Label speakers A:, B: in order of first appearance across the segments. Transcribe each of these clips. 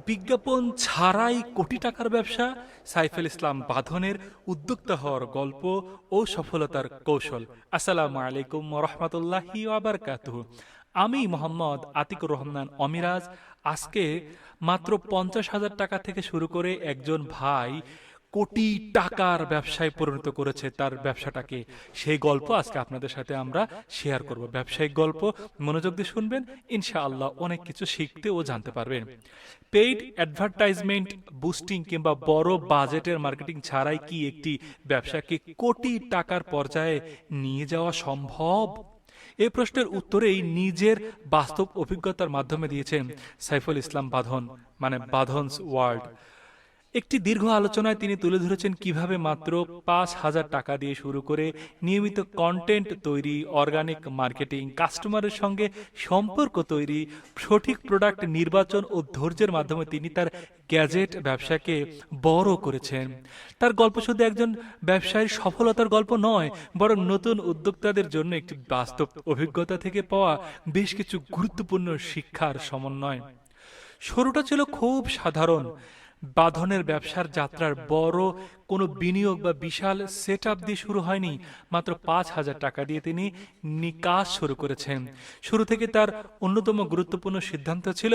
A: বিজ্ঞাপন ছাড়াই কোটি টাকার ব্যবসা, সাইফুল ইসলাম বাঁধনের উদ্যোক্তা হওয়ার গল্প ও সফলতার কৌশল। আসসালামু আলাইকুম রহমতুল্লাহি ওয়াবারকাতুহু। আমি মোহাম্মদ আতিকুর রহমান অমিরাজ। আজকে মাত্র 50,000 টাকা থেকে শুরু করে একজন ভাই কোটি টাকার ব্যবসায় পরিণত করেছে তার ব্যবসাটাকে, সেই গল্প আজকে আপনাদের সাথে আমরা শেয়ার করব। ব্যবসায়িক গল্প, মনোযোগ দিয়ে শুনবেন, ইনশাআল্লাহ অনেক কিছু শিখতে ও জানতে পারবেন। পেইড অ্যাডভার্টাইজমেন্ট, বুস্টিং কিংবা বড় বাজেটের মার্কেটিং ছাড়াই কি একটি ব্যবসাকে কোটি টাকার পর্যায়ে নিয়ে যাওয়া সম্ভব? এই প্রশ্নের উত্তরেই নিজের বাস্তব অভিজ্ঞতার মাধ্যমে দিয়েছেন সাইফুল ইসলাম বাঁধন, মানে বাঁধনস ওয়ার্ল্ড। একটি দীর্ঘ আলোচনায় তিনি তুলে ধরেছেন কিভাবে মাত্র 5,000 টাকা দিয়ে শুরু করে নিয়মিত কন্টেন্ট তৈরি, অর্গানিক মার্কেটিং, কাস্টমারের সঙ্গে সম্পর্ক তৈরি, সঠিক প্রোডাক্ট নির্বাচন ও ধৈর্যের মাধ্যমে তিনি তার গ্যাজেট ব্যবসাকে বড় করেছেন। তার গল্প শুধু একজন ব্যবসায়ীর সফলতার গল্প নয়, বরং নতুন উদ্যোক্তাদের জন্য একটি বাস্তব অভিজ্ঞতা থেকে পাওয়া বেশ কিছু গুরুত্বপূর্ণ শিক্ষার সমন্বয়। শুরুটা ছিল খুব সাধারণ। বাঁধনের ব্যবসার যাত্রার বড় কোনো বিনিয়োগ বা বিশাল সেট আপ দিয়ে শুরু হয়নি। মাত্র 5,000 টাকা দিয়ে তিনি নিকাশ শুরু করেছেন। শুরু থেকে তার অন্যতম গুরুত্বপূর্ণ সিদ্ধান্ত ছিল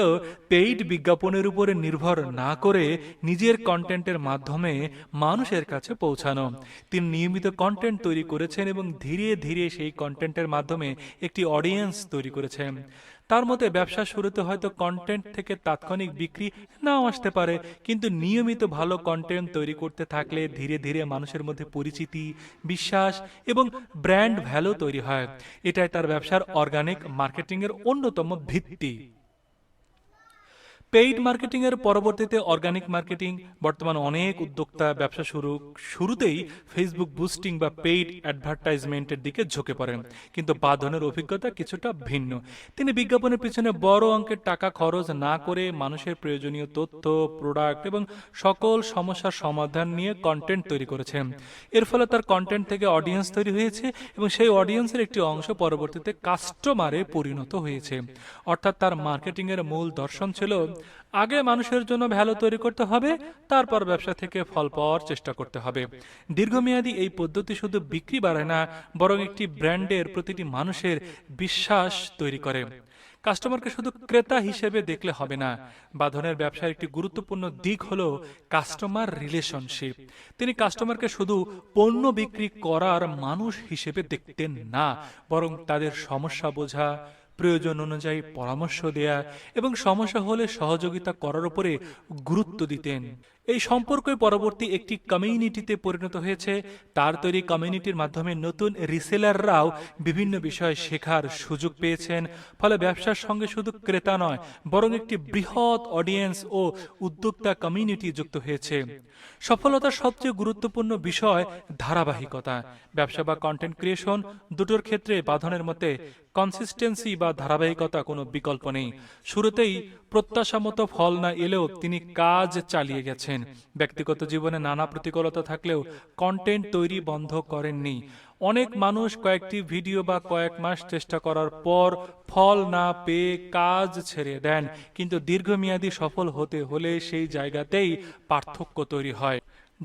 A: পেইড বিজ্ঞাপনের উপরে নির্ভর না করে নিজের কন্টেন্টের মাধ্যমে মানুষের কাছে পৌঁছানো। তিনি নিয়মিত কন্টেন্ট তৈরি করেছেন এবং ধীরে ধীরে সেই কন্টেন্টের মাধ্যমে একটি অডিয়েন্স তৈরি করেছেন। তার মতে ব্যবসা শুরুতে হয়তো কন্টেন্ট থেকে তাৎক্ষণিক বিক্রি নাও আসতে পারে, কিন্তু নিয়মিত ভালো কন্টেন্ট তৈরি করতে থাকলে ধীরে ধীরে মানুষের মধ্যে পরিচিতি, বিশ্বাস এবং ব্র্যান্ড ভ্যালু তৈরি হয়। এটাই তার ব্যবসার অর্গানিক মার্কেটিং এর অন্যতম ভিত্তি। পেইড মার্কেটিং এর পরবর্তীতে অর্গানিক মার্কেটিং। বর্তমানে অনেক উদ্যোক্তা ব্যবসা শুরুতেই ফেসবুক বুস্টিং বা পেইড অ্যাডভার্টাইজমেন্টের দিকে ঝুঁকে পড়েন, কিন্তু বাঁধনের অভিজ্ঞতা কিছুটা ভিন্ন। তিনি বিজ্ঞাপনের পিছনে বড় অঙ্কের টাকা খরচ না করে মানুষের প্রয়োজনীয় তথ্য, প্রোডাক্ট এবং সকল সমস্যার সমাধান নিয়ে কন্টেন্ট তৈরি করেছেন। এর ফলে তার কন্টেন্ট থেকে অডিয়েন্স তৈরি হয়েছে এবং সেই অডিয়েন্সের একটি অংশ পরবর্তীতে কাস্টমারে পরিণত হয়েছে। অর্থাৎ তার মার্কেটিং এর মূল দর্শন ছিল আগে মানুষের জন্য ভ্যালু তৈরি করতে হবে, তারপর ব্যবসা থেকে ফল পাওয়ার চেষ্টা করতে হবে। দীর্ঘমেয়াদী এই পদ্ধতি শুধু বিক্রি বাড়ায় না, বরং একটি ব্র্যান্ডের প্রতিটি মানুষের বিশ্বাস তৈরি করে। কাস্টমারকে শুধু ক্রেতা হিসেবে দেখলে হবে না। বাঁধনের ব্যবসার একটি গুরুত্বপূর্ণ দিক হলো কাস্টমার রিলেশনশিপ। তিনি কাস্টমারকে শুধু পণ্য বিক্রি করার মানুষ হিসেবে দেখতেন না, বরং তাদের সমস্যা বোঝা, প্রয়োজন অনুযায়ী পরামর্শ দেয়া এবং সমস্যা হলে সহযোগিতা করার উপরে গুরুত্ব দিতেন। এই সম্পর্কই পরবর্তী একটি কমিউনিটিতে পরিণত হয়েছে। তার তৈরি কমিউনিটির মাধ্যমে নতুন রিসেলাররাও বিভিন্ন বিষয় শেখার সুযোগ পেয়েছেন। ফলে ব্যবসার সঙ্গে শুধু ক্রেতা নয়, বরং একটি বৃহৎ অডিয়েন্স ও উদ্যোক্তা কমিউনিটি যুক্ত হয়েছে। সফলতার সবচেয়ে গুরুত্বপূর্ণ বিষয় ধারাবাহিকতা। ব্যবসা বা কন্টেন্ট ক্রিয়েশন দুটোর ক্ষেত্রে বাঁধনের মতে কনসিস্টেন্সি বা ধারাবাহিকতা কোনো বিকল্প নেই। শুরুতেই প্রত্যাশা মতো ফল না এলেও তিনি কাজ চালিয়ে গেছেন। ব্যক্তিগত জীবনে নানা প্রতিকূলতা থাকলেও কন্টেন্ট তৈরি বন্ধ করেননি। অনেক মানুষ কয়েকটি ভিডিও বা কয়েক মাস চেষ্টা করার পর ফল না পেয়ে কাজ ছেড়ে দেন, কিন্তু দীর্ঘমেয়াদী সফল হতে হলে সেই জায়গাতেই পার্থক্য তৈরি হয়।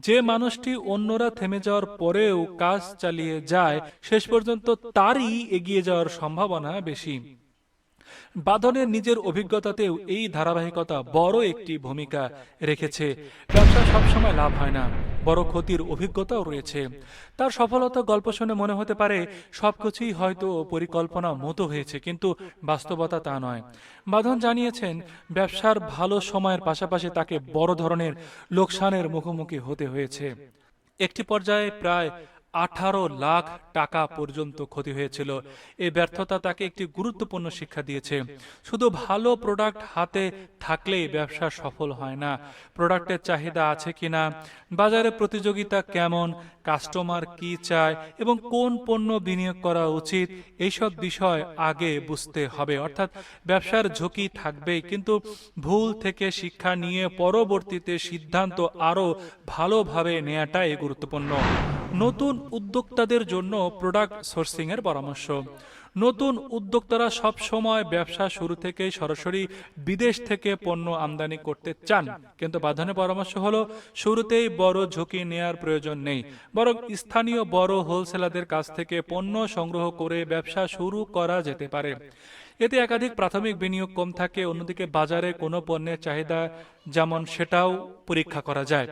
A: যে মানুষটি অন্যরা থেমে যাওয়ার পরেও কাজ চালিয়ে যায়, শেষ পর্যন্ত তারই এগিয়ে যাওয়ার সম্ভাবনা বেশি। বাঁধনের নিজের অভিজ্ঞতাতেও এই ধারাবাহিকতা বড় একটি ভূমিকা রেখেছে। ব্যবসা সবসময় লাভ হয় না, বড় ক্ষতির অভিজ্ঞতাও রয়েছে। তার সফলতা গল্প শুনে মনে হতে পারে সবকিছুই হয়তো পরিকল্পনা মতো হয়েছে, কিন্তু বাস্তবতা তা নয়। বাঁধন জানিয়েছেন ব্যবসার ভালো সময়ের পাশাপাশি তাকে বড় ধরনের লোকসানের মুখোমুখি হতে হয়েছে। একটি পর্যায়ে প্রায় 18 লাখ টাকা পর্যন্ত ক্ষতি হয়েছিল। এই ব্যর্থতা তাকে একটি গুরুত্বপূর্ণ শিক্ষা দিয়েছে। শুধু ভালো প্রোডাক্ট হাতে থাকলেই ব্যবসা সফল হয় না। প্রোডাক্টের চাহিদা আছে কিনা, বাজারে প্রতিযোগিতা কেমন, কাস্টমার কি চায় এবং কোন পণ্য বিনিয়োগ করা উচিত, এইসব বিষয় আগে বুঝতে হবে। অর্থাৎ ব্যবসার ঝুঁকি থাকবেই, কিন্তু ভুল থেকে শিক্ষা নিয়ে পরবর্তীতে সিদ্ধান্ত আরো ভালোভাবে নেওয়াটাই গুরুত্বপূর্ণ। নতুন উদ্যোক্তাদের জন্য প্রোডাক্ট সোর্সিং এর পরামর্শ। নতুন উদ্যোক্তারা সব সময় ব্যবসা শুরু থেকেই সরাসরি বিদেশ থেকে পণ্য আমদানি করতে চান, কিন্তু বাঁধনের পরামর্শ হলো শুরুতেই বড় ঝুঁকি নেওয়ার প্রয়োজন নেই, বরং স্থানীয় বড় হোলসেলারদের কাছ থেকে পণ্য সংগ্রহ করে ব্যবসা শুরু করা যেতে পারে। এতে একাধিক প্রাথমিক বিনিয়োগ কম থাকে, অন্যদিকে বাজারে কোনো পণ্যের চাহিদা যেমন সেটাও পরীক্ষা করা যায়।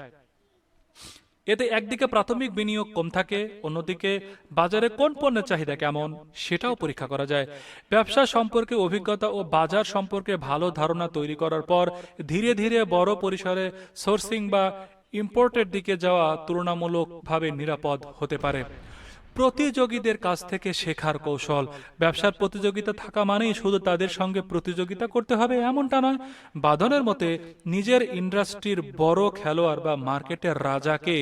A: এতে একদিকে প্রাথমিক বিনিয়োগ কম থাকে, অন্যদিকে বাজারে কোন পণ্যের চাহিদা কেমন সেটাও পরীক্ষা করা যায়। ব্যবসা সম্পর্কে অভিজ্ঞতা ও বাজার সম্পর্কে ভালো ধারণা তৈরি করার পর ধীরে ধীরে বড় পরিসরে সোর্সিং বা ইম্পোর্টের দিকে যাওয়া তুলনামূলকভাবে নিরাপদ হতে পারে। প্রতিযোগীদের কাছ থেকে শেখার কৌশল। ব্যবসার প্রতিযোগিতা থাকা মানেই শুধু তাদের সঙ্গে প্রতিযোগিতা করতে হবে এমনটা নয়। বাঁধনের মতে নিজের ইন্ডাস্ট্রির বড় খেলোয়াড় বা মার্কেটের রাজাকে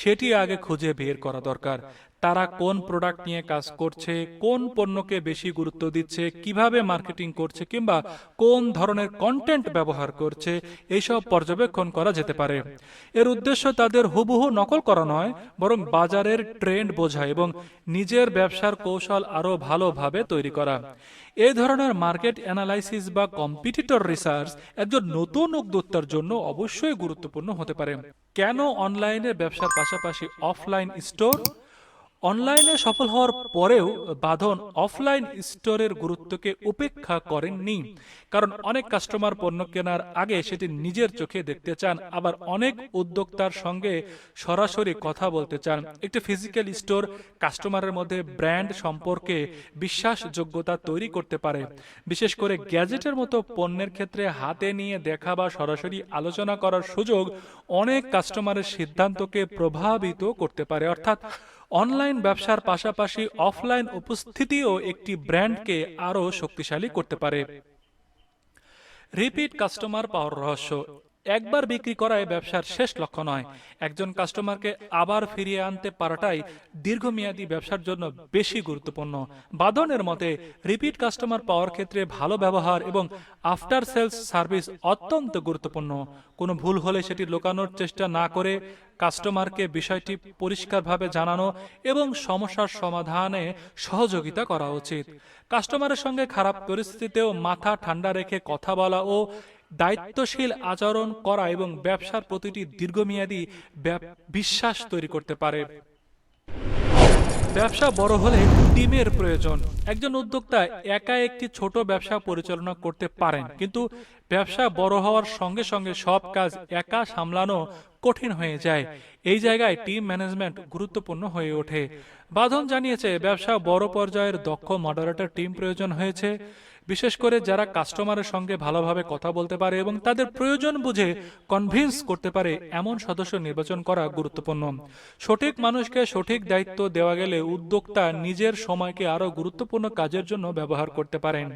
A: সেটি আগে খুঁজে বের করা দরকার। তারা কোন প্রোডাক্ট নিয়ে কাজ করছে, কোন পণ্যকে বেশি গুরুত্ব দিচ্ছে, কিভাবে মার্কেটিং করছে কিংবা কোন ধরনের কন্টেন্ট ব্যবহার করছে, এইসব পর্যবেক্ষণ করা যেতে পারে। এর উদ্দেশ্য তাদের হুবহু নকল করা নয়, বরং বাজারের ট্রেন্ড বোঝা এবং নিজের ব্যবসার কৌশল আরো ভালোভাবে তৈরি করা। এই ধরনের মার্কেট অ্যানালাইসিস বা কম্পিটিটর রিসার্চ একজন নতুন উদ্যোক্তার জন্য অবশ্যই গুরুত্বপূর্ণ হতে পারে। কেন অনলাইনে ব্যবসার পাশাপাশি অফলাইন স্টোর? অনলাইনে সফল হওয়ার পরেও বাঁধন অফলাইন স্টোরের গুরুত্বকে উপেক্ষা করেননি, কারণ অনেক কাস্টমার পণ্য কেনার আগে সেটি নিজের চোখে দেখতে চান, আবার অনেক উদ্যোক্তার সঙ্গে সরাসরি কথা বলতে চান। একটি ফিজিক্যাল স্টোর কাস্টমারের মধ্যে ব্র্যান্ড সম্পর্কে বিশ্বাসযোগ্যতা তৈরি করতে পারে। বিশেষ করে গ্যাজেটের মতো পণ্যের ক্ষেত্রে হাতে নিয়ে দেখা বা সরাসরি আলোচনা করার সুযোগ অনেক কাস্টমারের সিদ্ধান্তকে প্রভাবিত করতে পারে। অর্থাৎ অনলাইন ব্যবসার পাশাপাশি অফলাইন উপস্থিতিও একটি ব্র্যান্ডকে আরো শক্তিশালী করতে পারে। রিপিট কাস্টমার পাওয়ার রহস্য। একবার বিক্রি করাই ব্যবসার শেষ লক্ষ্য নয়। একজন কাস্টমারকে আবার ফিরিয়ে আনতে পারাটাই দীর্ঘমেয়াদী ব্যবসার জন্য বেশি গুরুত্বপূর্ণ। বাঁধনের মতে রিপিট কাস্টমার পাওয়ার ক্ষেত্রে ভালো ব্যবহার এবং আফটার সেলস সার্ভিস অত্যন্ত গুরুত্বপূর্ণ। কোনো ভুল হলে সেটি লুকানোর চেষ্টা না করে কাস্টমারকে বিষয়টি পরিষ্কারভাবে জানানো এবং সমস্যার সমাধানে সহযোগিতা করা উচিত। কাস্টমারের সঙ্গে খারাপ পরিস্থিতিতেও মাথা ঠান্ডা রেখে কথা বলা ও দায়িত্বশীল আচরণ করা এবং ব্যবসার প্রতিটি দীর্ঘমেয়াদী বিশ্বাস তৈরি করতে পারে। ব্যবসা বড় হলে টিমের প্রয়োজন। একজন উদ্যোক্তা একা একটি ছোট ব্যবসা পরিচালনা করতে পারেন, কিন্তু ব্যবসা বড় হওয়ার সঙ্গে সঙ্গে সব কাজ একা সামলানো কঠিন হয়ে যায়। এই জায়গায় টিম ম্যানেজমেন্ট গুরুত্বপূর্ণ হয়ে ওঠে। বাঁধন জানিয়েছে ব্যবসা বড় পর্যায়ের দক্ষ মডারেটর টিম প্রয়োজন হয়েছে, বিশেষ করে যারা কাস্টমারের সঙ্গে ভালোভাবে কথা বলতে পারে এবং তাদের প্রয়োজন বুঝে কনভিন্স করতে পারে এমন সদস্য নির্বাচন করা গুরুত্বপূর্ণ। সঠিক মানুষকে সঠিক দায়িত্ব দেওয়া গেলে উদ্যোক্তা নিজের সময়কে আরো গুরুত্বপূর্ণ কাজের জন্য ব্যবহার করতে পারেন।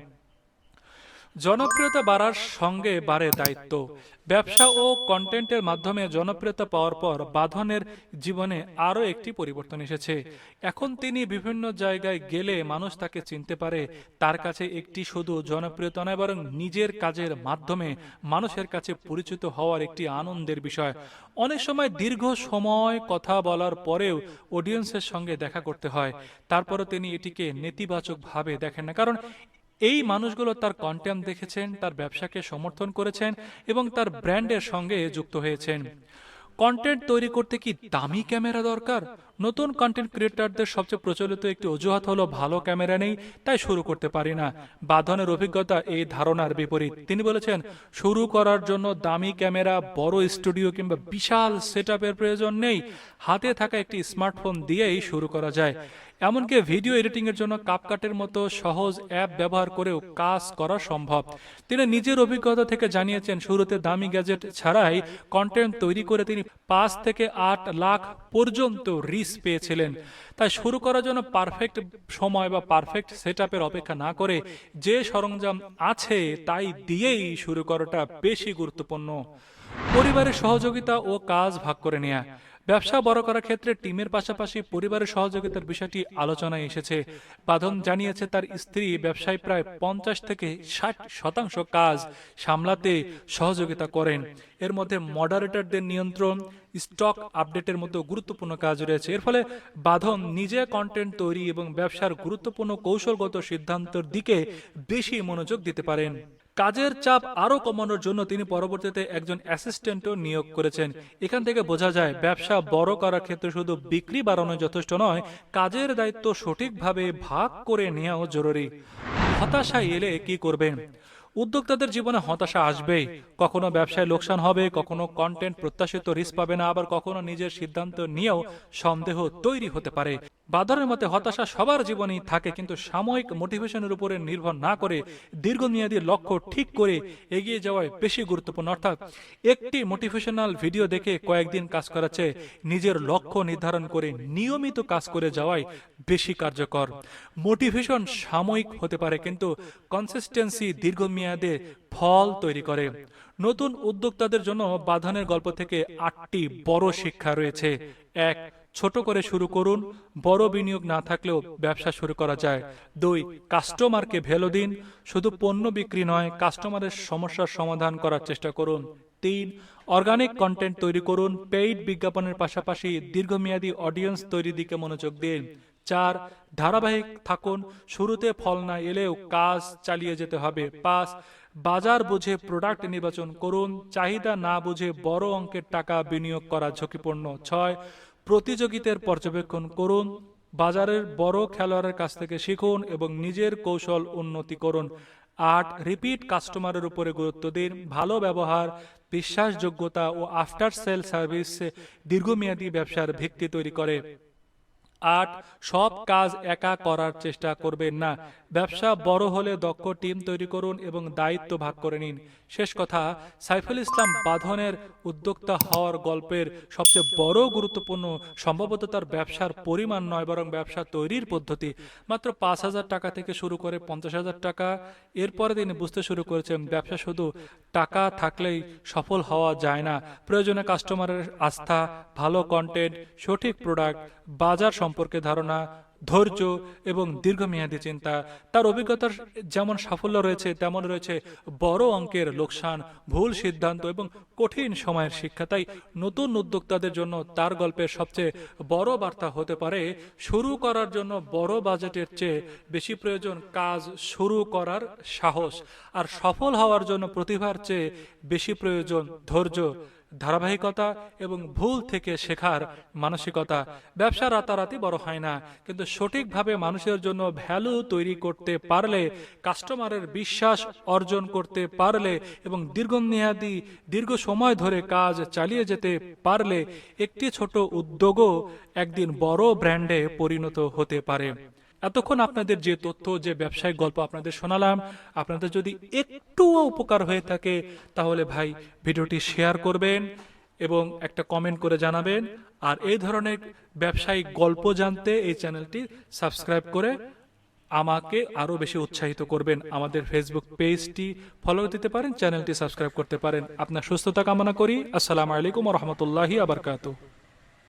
A: জনপ্রিয়তা বাড়ার সঙ্গে বাড়ে দায়িত্ব। ব্যবসা ও কন্টেন্টের মাধ্যমে জনপ্রিয়তা পাওয়ার পর বাঁধনের জীবনে আরও একটি পরিবর্তন এসেছে। এখন তিনি বিভিন্ন জায়গায় গেলে মানুষ তাকে চিনতে পারে। তার কাছে একটি শুধু জনপ্রিয়তা নয়, বরং নিজের কাজের মাধ্যমে মানুষের কাছে পরিচিত হওয়ার একটি আনন্দের বিষয়। অনেক সময় দীর্ঘ সময় কথা বলার পরেও অডিয়েন্সের সঙ্গে দেখা করতে হয়, তারপরও তিনি এটিকে নেতিবাচকভাবে দেখেন না, কারণ এই মানুষগুলো তার কন্টেন্ট দেখেছেন, তার ব্যবসাকে সমর্থন করেছেন এবং তার ব্র্যান্ডের সঙ্গে যুক্ত হয়েছেন। কন্টেন্ট তৈরি করতে কি দামি ক্যামেরা দরকার? নতুন কন্টেন্ট ক্রিয়েটরদের সবচেয়ে প্রচলিত একটি অজুহাত হলো ভালো ক্যামেরা নেই, তাই শুরু করতে পারি না। বাঁধনের অভিজ্ঞতা এই ধারণার বিপরীত। তিনি বলেছেন, শুরু করার জন্য দামি ক্যামেরা, বড় স্টুডিও কিংবা বিশাল সেটআপের প্রয়োজন নেই। হাতে থাকা একটি স্মার্টফোন দিয়েই শুরু করা যায়। এমনকি ভিডিও এডিটিং এর জন্য কাপকাটের মতো সহজ অ্যাপ ব্যবহার করেও কাজ করা সম্ভব। তিনি নিজের অভিজ্ঞতা থেকে জানিয়েছেন, শুরুতে দামি গ্যাজেট ছাড়াই কন্টেন্ট তৈরি করে তিনি 5 থেকে 8 লাখ পর্যন্ত রিচ পেয়েছিলেন। তাই শুরু করার জন্য পারফেক্ট সময় বা পারফেক্ট সেটআপের অপেক্ষা না করে যে সরঞ্জাম আছে তাই দিয়েই শুরু করাটা বেশি গুরুত্বপূর্ণ। পরিবারের সহযোগিতা ও কাজ ভাগ করে নেয়া। ব্যবসা বড় করার ক্ষেত্রে টিমের পাশাপাশি পরিবারের সহযোগিতার বিষয়টি আলোচনায় এসেছে। বাঁধন জানিয়েছে তার স্ত্রী ব্যবসায় প্রায় 50 থেকে 60% কাজ সামলাতে সহযোগিতা করেন। এর মধ্যে মডারেটরদের নিয়ন্ত্রণ, স্টক আপডেটের মতো গুরুত্বপূর্ণ কাজ রয়েছে। এর ফলে বাঁধন নিজে কন্টেন্ট তৈরি এবং ব্যবসার গুরুত্বপূর্ণ কৌশলগত সিদ্ধান্তের দিকে বেশি মনোযোগ দিতে পারেন। কাজের চাপ আরো কমানোর জন্য তিনি পরবর্তীতে একজন অ্যাসিস্ট্যান্টও নিয়োগ করেছেন। এখান থেকে বোঝা যায় ব্যবসা বড় করার ক্ষেত্রে শুধু বিক্রি বাড়ানো যথেষ্ট নয়, কাজের দায়িত্ব সঠিকভাবে ভাগ করে নেওয়াও জরুরি। হতাশায় এলে কি করবেন? উদ্যোক্তাদের জীবনে হতাশা আসবেই। কখনো ব্যবসায় লোকসান হবে, কখনো কন্টেন্ট প্রত্যাশিত রিস্ক পাবে না, আবার কখনো নিজের সিদ্ধান্ত নিয়েও সন্দেহ তৈরি হতে পারে। বাদরের মতে হতাশা সবার জীবনেই থাকে, কিন্তু সাময়িক মোটিভেশনের উপরে নির্ভর না করে দীর্ঘমেয়াদী লক্ষ্য ঠিক করে এগিয়ে যাওয়াই বেশি গুরুত্বপূর্ণ। অর্থাৎ একটি মোটিভেশনাল ভিডিও দেখে কয়েকদিন কাজ করার চেয়ে নিজের লক্ষ্য নির্ধারণ করে নিয়মিত কাজ করে যাওয়াই বেশি কার্যকর। মোটিভেশন সাময়িক হতে পারে, কিন্তু কনসিস্টেন্সি দীর্ঘমেয়াদে ফল তৈরি করে। নতুন উদ্যোক্তাদের জন্য বাঁধনের গল্প থেকে 8টি বড় শিক্ষা রয়েছে। 1. ছোট করে শুরু করুন, বড় বিনিয়োগ না থাকলেও ব্যবসা শুরু করা যায়। 2. কাস্টমারকে ভ্যালু দিন, শুধু পণ্য বিক্রি নয়, কাস্টমারের সমস্যার সমাধান করার চেষ্টা করুন। 3. অর্গানিক কন্টেন্ট তৈরি করুন, পেইড বিজ্ঞাপনের পাশাপাশি দীর্ঘমেয়াদী অডিয়েন্স তৈরির দিকে মনোযোগ দিন। 4. ধারাবাহিক থাকুন, শুরুতে ফল না এলেও কাজ চালিয়ে যেতে হবে। 5. বাজার বুঝে প্রোডাক্ট নির্বাচন করুন, চাহিদা না বুঝে বড় অঙ্কের টাকা বিনিয়োগ করা ঝুঁকিপূর্ণ। 6. প্রতিযোগিতার পর্যবেক্ষণ করুন, বাজারের বড় খেলোয়াড়ের কাছ থেকে শিখুন এবং নিজের কৌশল উন্নতি করুন। 8. রিপিট কাস্টমারের উপরে গুরুত্ব দিন, ভালো ব্যবহার, বিশ্বাসযোগ্যতা ও আফটার সেল সার্ভিস দীর্ঘমেয়াদী ব্যবসার ভিত্তি তৈরি করে। 8. সব কাজ একা করার চেষ্টা করবেন না, ব্যবসা বড় হলে দক্ষ টিম তৈরি করুন এবং দায়িত্ব ভাগ করে নিন। শেষ কথা, সাইফুল ইসলাম বাঁধনের উদ্যোক্তা হওয়ার গল্পের সবচেয়ে বড় গুরুত্বপূর্ণ সম্ভবত তার ব্যবসার পরিমাণ নয়, বরং ব্যবসা তৈরির পদ্ধতি। মাত্র 5,000 টাকা থেকে শুরু করে 50,000 টাকা, এরপরে তিনি বুঝতে শুরু করেছেন ব্যবসা শুধু টাকা থাকলেই সফল হওয়া যায় না। প্রয়োজনে কাস্টমারের আস্থা, ভালো কন্টেন্ট, সঠিক প্রোডাক্ট, বাজার সম্পর্কে ধারণা, ধৈর্য এবং দীর্ঘমেয়াদী চিন্তা। তার অভিজ্ঞতার যেমন সাফল্য রয়েছে, তেমন রয়েছে বড় অঙ্কের লোকসান, ভুল সিদ্ধান্ত এবং কঠিন সময়ের শিক্ষা। তাই নতুন উদ্যোক্তাদের জন্য তার গল্পের সবচেয়ে বড় বার্তা হতে পারে, শুরু করার জন্য বড় বাজেটের চেয়ে বেশি প্রয়োজন কাজ শুরু করার সাহস, আর সফল হওয়ার জন্য প্রতিভার চেয়ে বেশি প্রয়োজন ধৈর্য, ধারাবাহিকতা এবং ভুল থেকে শেখার মানসিকতা। ব্যবসা রাতারাতি বড় হয় না, কিন্তু সঠিকভাবে মানুষের জন্য ভ্যালু তৈরি করতে পারলে, কাস্টমারের বিশ্বাস অর্জন করতে পারলে এবং দীর্ঘ সময় ধরে কাজ চালিয়ে যেতে পারলে একটি ছোট উদ্যোগও একদিন বড় ব্র্যান্ডে পরিণত হতে পারে। এতক্ষণ আপনাদের যে তথ্য, যে ব্যবসায়িক গল্প আপনাদের শোনালাম, আপনাদের যদি একটুও উপকার হয়ে থাকে তাহলে ভাই ভিডিওটি শেয়ার করবেন এবং একটা কমেন্ট করে জানাবেন। আর এই ধরনের ব্যবসায়িক গল্প জানতে এই চ্যানেলটি সাবস্ক্রাইব করে আমাকে আরো বেশি উৎসাহিত করবেন। আমাদের ফেসবুক পেজটি ফলো দিতে পারেন, চ্যানেলটি সাবস্ক্রাইব করতে পারেন। আপনার সুস্থতা কামনা করি। আসসালামু আলাইকুম ওয়া রাহমাতুল্লাহি ওয়া বারাকাতুহু।